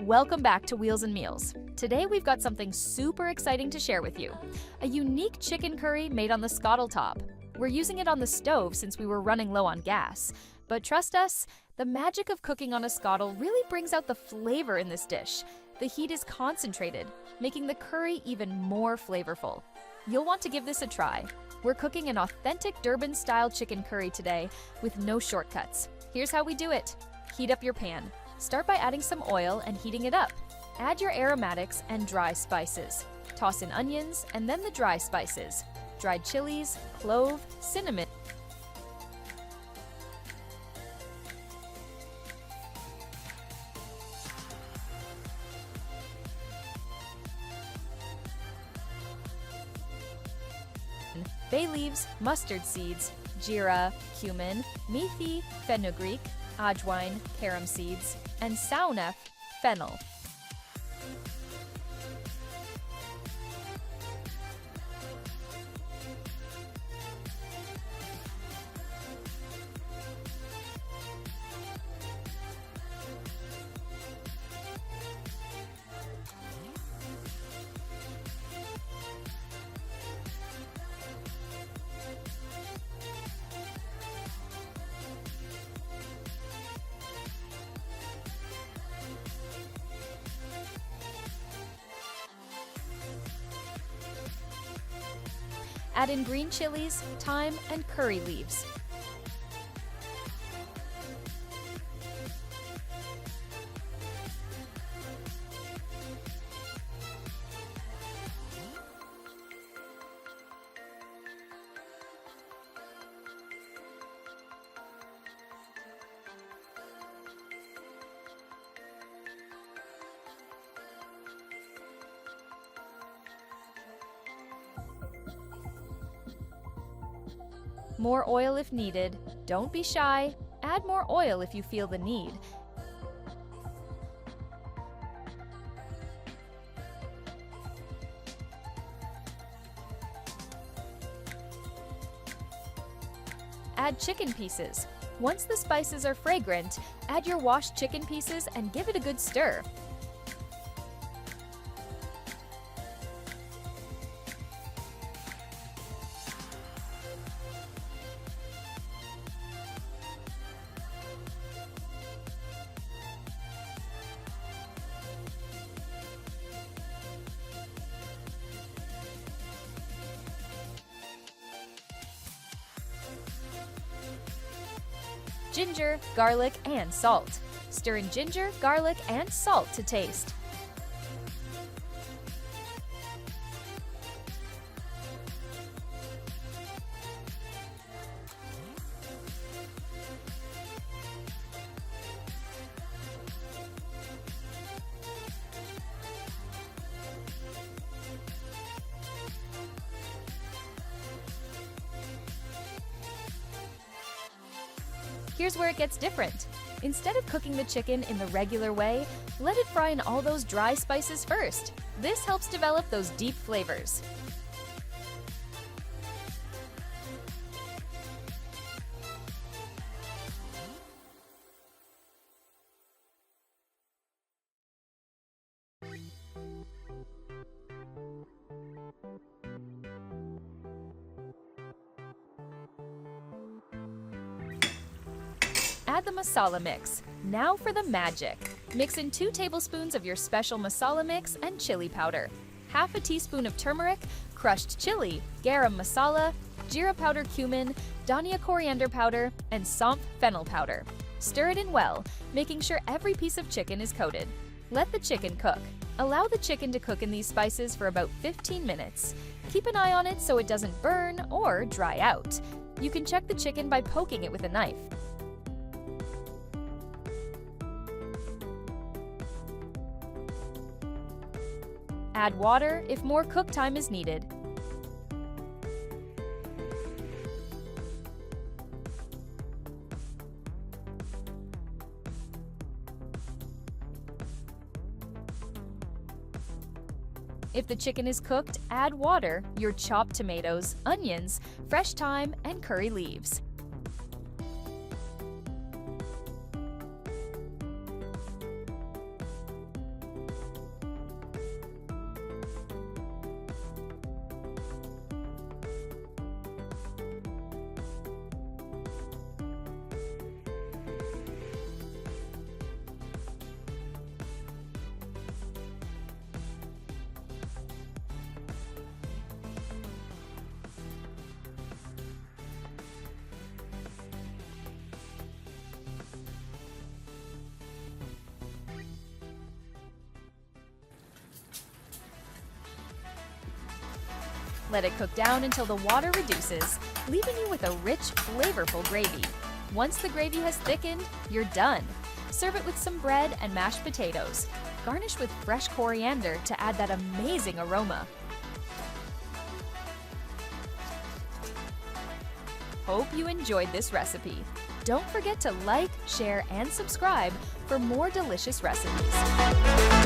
Welcome back to Wheels and Meals. Today we've got something super exciting to share with you. A unique chicken curry made on the Skottle Top. We're using it on the stove since we were running low on gas. But trust us, the magic of cooking on a skottle really brings out the flavor in this dish. The heat is concentrated, making the curry even more flavorful. You'll want to give this a try. We're cooking an authentic Durban-Style chicken curry today with no shortcuts. Here's how we do it. Heat up your pan. Start by adding some oil and heating it up. Add your aromatics and dry spices. Toss in onions and then the dry spices. Dried chilies, clove, cinnamon, bay leaves, mustard seeds, jeera, cumin, methi, fenugreek, ajwain, carom seeds, and saunef, fennel. Add in green chilies, thyme, and curry leaves. More oil if needed. Don't be shy. Add more oil if you feel the need. Add chicken pieces. Once the spices are fragrant, add your washed chicken pieces and give it a good stir. Ginger, garlic, and salt. Stir in ginger, garlic, and salt to taste. Here's where it gets different. Instead of cooking the chicken in the regular way, let it fry in all those dry spices first. This helps develop those deep flavors. Add the masala mix. Now for the magic. Mix in 2 tablespoons of your special masala mix and chili powder, half a teaspoon of turmeric, crushed chili, garam masala, jeera powder cumin, dhania coriander powder, and saunf fennel powder. Stir it in well, making sure every piece of chicken is coated. Let the chicken cook. Allow the chicken to cook in these spices for about 15 minutes. Keep an eye on it so it doesn't burn or dry out. You can check the chicken by poking it with a knife. Add water if more cook time is needed. If the chicken is cooked, add water, your chopped tomatoes, onions, fresh thyme, and curry leaves. Let it cook down until the water reduces, leaving you with a rich, flavorful gravy. Once the gravy has thickened, you're done. Serve it with some bread and mashed potatoes. Garnish with fresh coriander to add that amazing aroma. Hope you enjoyed this recipe. Don't forget to like, share, and subscribe for more delicious recipes.